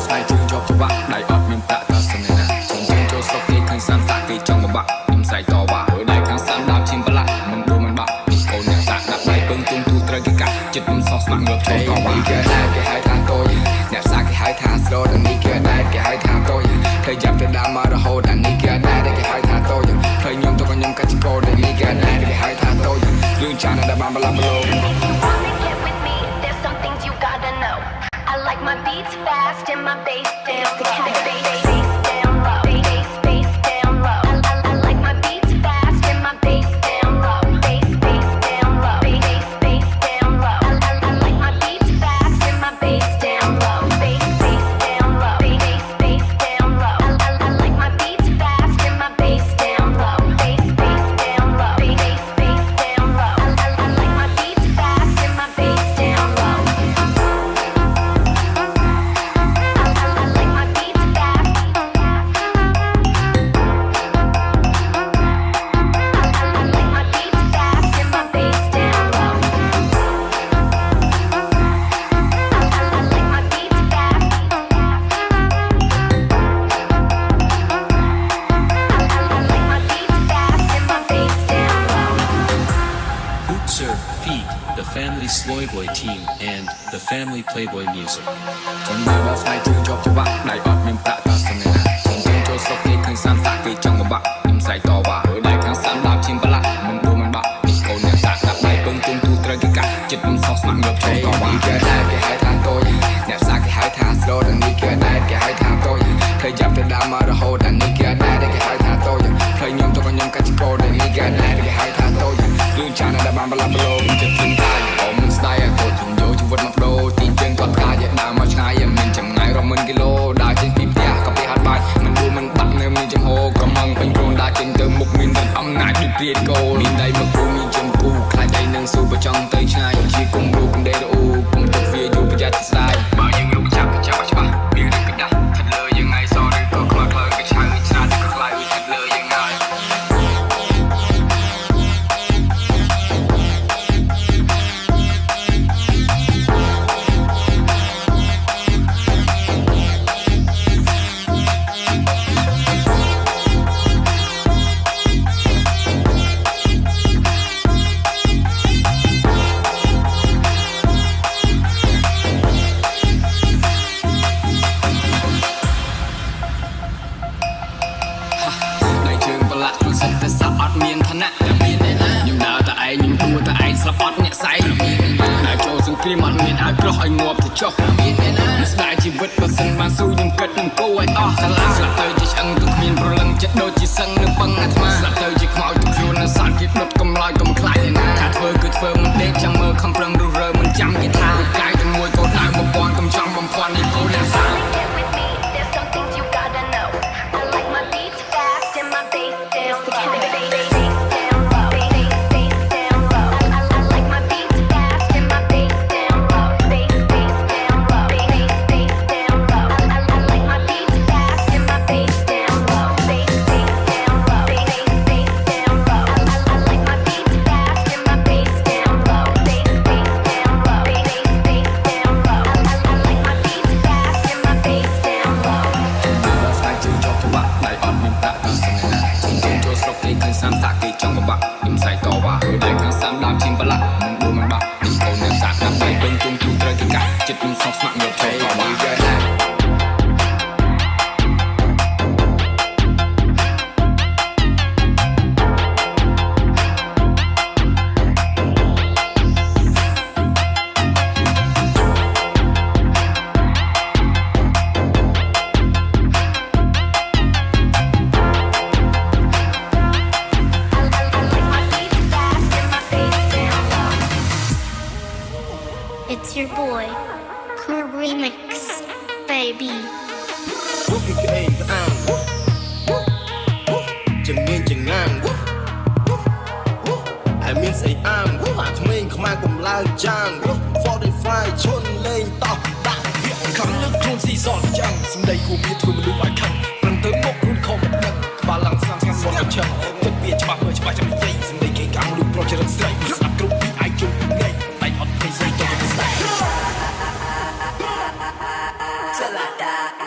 ស្លាយជើងជាប់ច្បាក់ដៃអត់មានប្រាក់តើសឹងណាជើងចូលស្រុកគេឃើញសានសាក់គេចង់បំបាក់ខ្ញុំស្អែកតវ៉ាព្រោះដៃខាងសានដើមឈាមប្រឡាក់មិនដួលមិនបាក់ពីកូនអ្នកសាក់ដាក់ដៃពឹងទុំទូត្រូវគេកាត់ចិត្តខ្ញុំសោះស្មាក់ងើបចូលតវ៉ាគេដែរគេហៅថាតូចអ្នកសាក់គេហៅថាស្រោតអានេះគេដែរគេហៅថាតូចឃើញចាប់ទៅដើមមករហូតអានេះគេដែរគេហៅថាតូចឃើញខ្ញុំទៅខ្ញុំកាច់កោអានេះគេដែរគេហៅថាតូចរឿងចានដែលបានបលាប់បលោI like my beats fast and my bass down low. Bass down low. Bass down low. I like my beats fast and my bass down low. Bass down low. Bass down low. I like my beats fast and my bass down low. Bass down low. Bass down low. I like my beats fast and my bass down low. Bass down low. Bass down low. I like my beats fast and my bass down low. Feed the Family Sloy Boy team and the Family Playboy Music. ចំណាយដល់ស្លាយជើងជាប់ច្បាក់ដៃអត់មានប្រាក់តើសឹងណាជើងចូលស្រុកគេឃើញសានសាក់គេចង់បំបាក់ខ្ញុំស្អែកតវ៉ាព្រោះដៃខាងសានដើមឈាមប្រឡាក់មិនដួលមិនបាក់ពីកូនអ្នកសាក់ដាក់ដៃពឹងទុំទូត្រូវគេកាត់ចិត្តខ្ញុំសោះស្មាក់ងើបចូលតវ៉ាគេដែរគេហៅថាតូចអ្នកសាក់គេហៅថាស្រោតអានេះគេដែរគេហៅថាតូចឃើញចាប់ទៅដើមមករហូតអានេះគេដែរគេហៅថាតូចឃើញខ្ញុំទៅខ្ញុំកាច់កោអានេះគេដែរគេហៅថាតូចរឿងចានដែលបានបលាប់បលោចិត្តខ្ញុំតាយអមមិនស្ដាយតូចខ្ញុំយកជីវិតមកដូរទីជើងគាត់កាយដើរមកឆ្ងាយមានចម្ងាយរាប់ម៉ឺនគីឡូដើរចេញពីផ្ទះក៏ពីហាត់បាយមិនដួលមិនបាក់នៅមានចំហក្រមងពេញខ្លួនដើរចេញទៅមុខមានតែអំណាចដូចព្រាតគោមានដៃមកគូមានចំគូខ្លាចដៃនឹងស៊ូបើចង់ទៅឆ្ងាយជាគុំរូបដេរអូគុំទឹកវាយូរប្រយ័ត្នស្ដាយបើយើងលោកចាប់ច្បាស់មានតែក្តាស់ថិតលើយើងថ្ងៃសឬក៏ខ្លោចខ្លោចក៏ឆៅឆ្លាតក៏ខ្លាយថិតលើយើងហើយមានឋានៈតែមានឯណាខ្ញុំដើរតែឯងខ្ញុំទួតែឯងស្លាប់អត់អ្នកស្អែកដើរចូលសង្គ្រាមអត់មានឲ្យក្រោះឲ្យងាប់ទៅចុះមានឯណាស្ដាយជីវិតបើសិនបានស៊ូខ្ញុំគិតនឹងគោឲ្យអស់កាលាស្លាប់ទៅជាឆ្អឹងទៅគ្មានប្រលឹងចិត្តដូចជាសឹងនៅពឹងអាត្មាស្លាប់ទៅជាខ្មោចទៅខ្លួននៅសាច់គេដុតកំឡោចកំខ្លាចឯណាថាធ្វើគឺធ្វើមិនដេកចាំមើលខំប្រឹងរុះរើមិនចាំគេថាកាយតែមួយកោដៅបំពន់កំចង់បំភ័ន្តនេះគោអ្នកសាសានសាក់គេចង់បំបាក់ខ្ញុំស្អែកតវ៉ាព្រោះដៃខាងសានដើមឈាមប្រឡាក់មិនដួលមិនបាក់ពីកូនអ្នកសាក់ដាក់ដៃពេញទុំទូត្រូវគេកាត់ចិត្តខ្ញុំសោះស្មាក់ងើបចូលតវ៉ាIt's your boy, Cool Remix, baby. ជំនាញចំណាំហើយមានស្អីអាមអាក្មេងខ្មាំងកំឡើងចាំង45ឈុនលេងតោះដាក់វាខំលើកខ្លួនស៊ីសនចាំងសំដីគូមានធ្វើមនុស្សឲ្យខឹងប្រឹងទៅមុខខ្លួនខំមិនដឹងក្បាលឡើងស្ងាត់ស្ងាត់មកឆឹងទឹកវាច្បាស់មើលច្បាស់ចាំនិយាយសំដីគេកាំងមនុស្សប្រុសចរិតស្រីស្អាតគ្រប់ពីអាចជុំនៃតែអត់ឃើញស្រីទៅស្ដាយ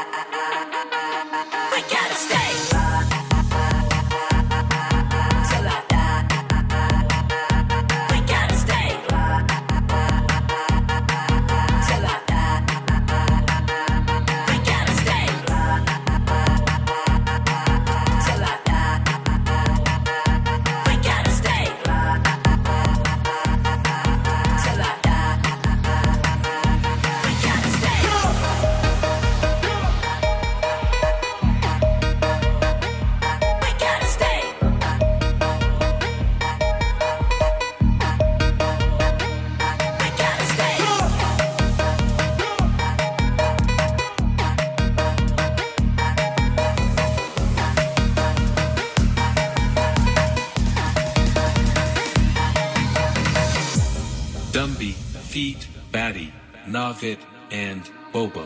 Feet, Batty, Navid, and Bobo.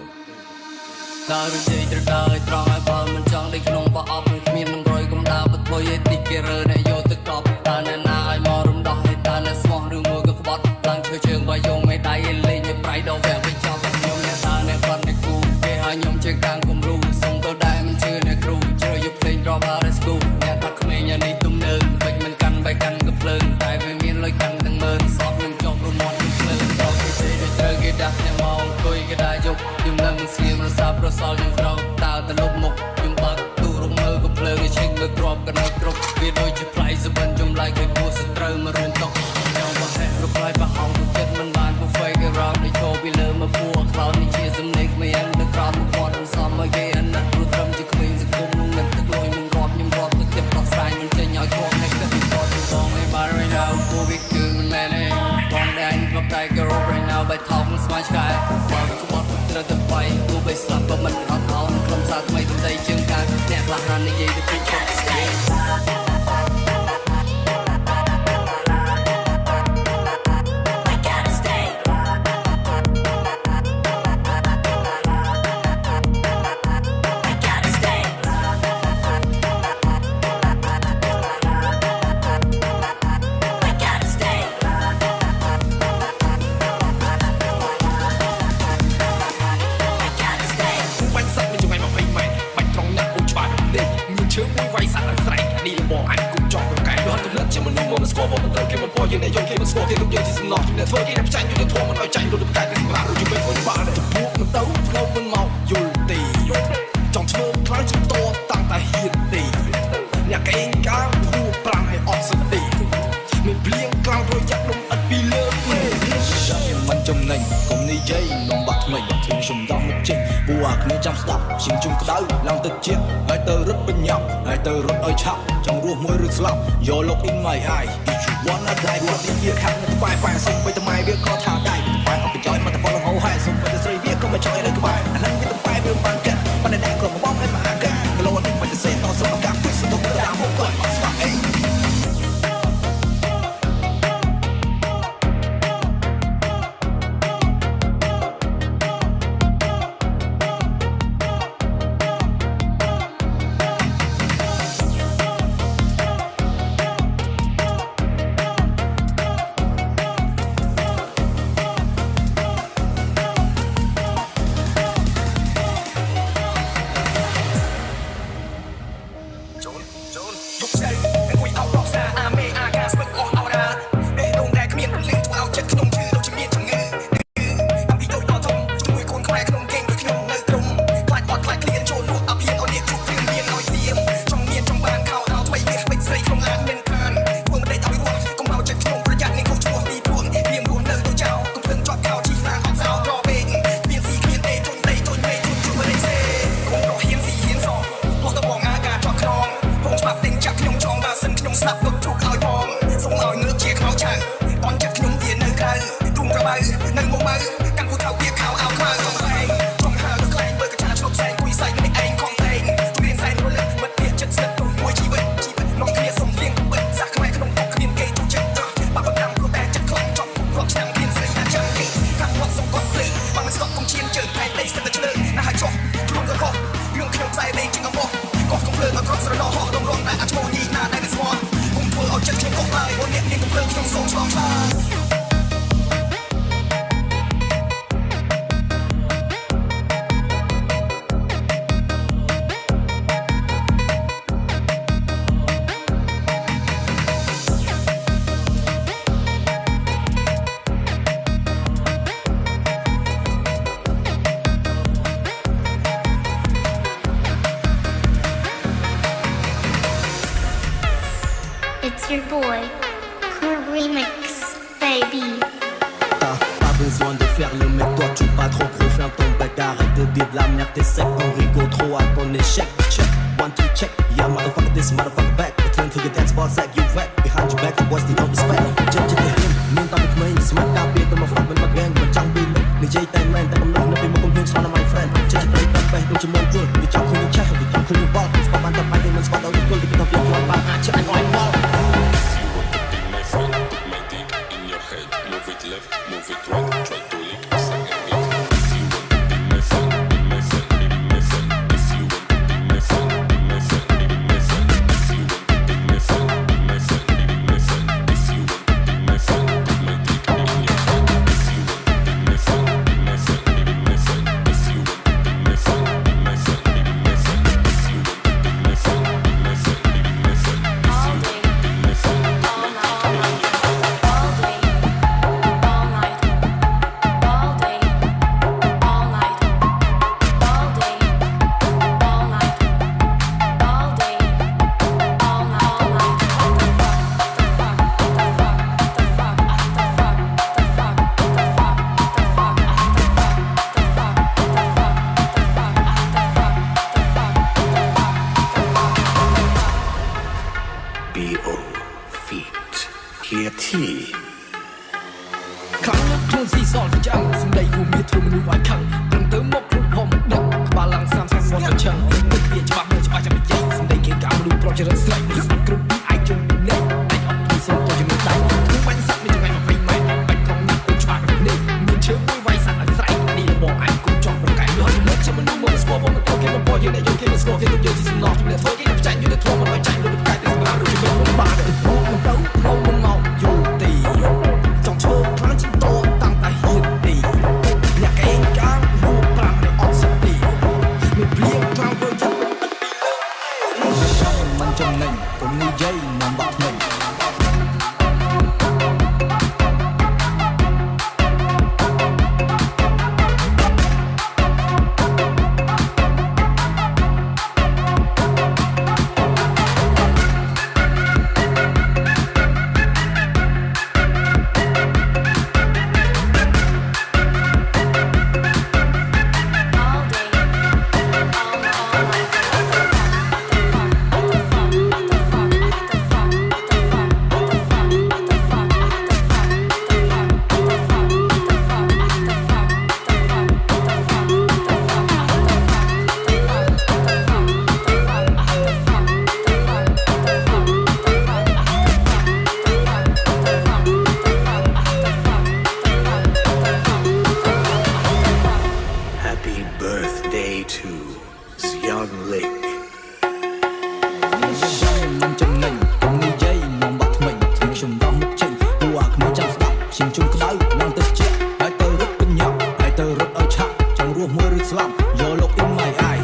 ដើរនិយាយត្រូវដើរឲ្យត្រង់ឲ្យបើមិនចង់ដេកក្នុងបោះអប់នឹងគ្មាននឹងរយកំដៅបធ្វើយេទីគេរើអ្នកយកទៅកប់តើអ្នកណាឲ្យមករំដោះឲ្យតើអ្នកស្មោះឬមួយក៏ក្បត់ឡើងឈើជើងបើយកមេដៃឯលេងឲ្យប្រៃដល់វែកទៅចប់ខ្ញុំអ្នកតើអ្នកគាត់អ្នកគូគេឲ្យខ្ញុំជាកាងគំរូសុំទៅដែរមិនជឿអ្នកគ្រូជ្រើយកភ្លេងរ៉បអារ៉េស្គូអ្នកថាក្មេងអានេះទំនើងបិចមិនកាន់បែកកាន់ក៏ភ្លើងតែវាមានលុយកាន់ទាំងមើលសពនឹងចប់រមាត់នឹងភ្លើងដល់គេទេត្រូវគេដាក់ខ្ញុំមកអង្គុយគេដែរយកខ្ញុំនឹងស្ងៀមរសាប់រសល់ខ្ញុំក្រោកតើទៅលុបមុខខ្ញុំបើកទូរំមើក៏ភ្លើងឲ្យឆេងលើក្របកណៅគ្រប់វាដូចជាផ្លៃសបិនចម្លែកឲ្យពូសត្រូវមករួមតុកខ្ញុំបោះហែករផ្លាយបោះហងចិត្តមិនបានពូហ្វេគេរ៉ោដូចឈោពីលើមកពូអក្លោននេះជាសំណេកក្មេងនៅក្រោមមកគាត់មិនសមឲ្យគេអាណិតព្រោះត្រឹមជាក្មេងសង្គមនឹងមិនទឹកលុយមិនរាប់ខ្ញុំរាប់ទៅចិត្តដោះស្រាយមិនចេញឲ្យគ្រប់អ្នកគិតពីគាត់ទៅបងឲ្យបាន right now ពូវាគឺមិនមែនទេបងដែរខ្ញុំតែគេរ៉ប right now បែកថោកមិនស្មានឆ្កែបើក្បត់ត្រូវទៅបាយគូបីស្លាប់បើមិនអត់អោនក្រុមសារថ្មីទំដីជើងកាយអ្នកខ្លះណាស់និយាយទៅពីគាត់ យើងអ្នកយកគេមិនស្គាល់គេលោកយើងជាសំណោះជំនឿធ្វើគេដាក់ចាញ់យល់ធម៌មិនឲ្យចាញ់រត់ទៅតែគេសម្រាប់រយមិនធ្វើបាក់ទៅពួកមិនទៅផ្លូវមិនមកយល់ទេចង់ធ្វើខ្លាំងជាតតាំងតែហ៊ានទេអ្នកឯងកាមគួរប្រាំឲ្យអត់សតិមិនភ្លៀងខ្លាំងប្រយ័ត្នលំអិតពីលើមិនចំណេញកុំនិយាយនំបាក់ថ្មីខ្ញុំដល់មកចេញពូអាគ្នាចាំស្ដាប់ជាងជុំក្តៅឡើងទឹកជាតិហើយទៅរត់បញ្ញាប់ហើយទៅរត់ឲ្យឆាប់ចង់រស់មួយឬស្លាប់ Your look in my eye if you wanna die រត់នេះវាខាងនៅក្បែរប៉ែសុំបីថ្មវាក៏ថាដៃប៉ែអត់បញ្ចយមកតែ follow ហោហើយសុំបីទៅស្រីវាក៏មិនចង់ឲ្យនៅក្បែរអានឹងវាទៅប៉ែវាបានកាត់ប៉ុន្តែក៏មកបងឲ្យមកអាកាគីឡូនេះមិនទៅសេតតសុំកាប់ទឹកស្ទុកទៅតាមមកគាត់ស្វាក់អី It's your boy, Cool Remix, baby. Pas besoin de faire le mec, toi tu pas trop gros, ferme ton bec, arrête de dire de la merde, t'es sec, on rigole trop à ton échec. Check, 1, 2, check, yeah motherfucker this, motherfucker back. Return to your dance ball, like you whack. Behind your back, the boys they don't respect. Check to him,មានតាំងពីក្មេងស្មាត់ការពារទៅមក fuck មិនមក gang មិនចង់ពីលុយនិយាយតែមែនតែកំឡុងនៅពេលមកគុំភ្លេងឆ្លង my friend ចេះតែបែកបែកដូចជាមុនជុលវាចង់ឃើញឆេះវាចង់ឃើញបលស្បបានតែបែកមិនស្បដល់គល់ទីទៅវាគាត់បានអាចអញអញមក Move it left, move it right. គេទៅយកជាសំណោះជំនឿធ្វើគេទៅចាញ់យកទៅធ្វើមិនបាច់ចាញ់លើកាយទៅសម្រាប់ឬជំនឿមិនបានទៅព្រោះមិនទៅព្រោះមិនមកយូរទីចង់ធ្វើខ្លាំងជាងតតាំងតែហ៊ានទីអ្នកឯងកាងហូបប្រាំឲ្យអត់សិនទីមិនព្រៀងខ្លាំងទៅចិត្តមិនចំណេញកុំនិយាយនាំបាក់ថ្មី Happy birthday to Young Lake. មិនចំណេញកុំនិយាយនាំបាក់ថ្មីខ្ញុំខ្ញុំរងមុខចេញពួកអាក្មេងចាំស្ដាប់ខ្ញុំជុំក្តៅឡើងទៅជែកហើយទៅរត់បញ្ញាប់ហើយទៅរត់ឲ្យឆាប់ចង់រស់មួយឬស្លាប់យកលោក in my eye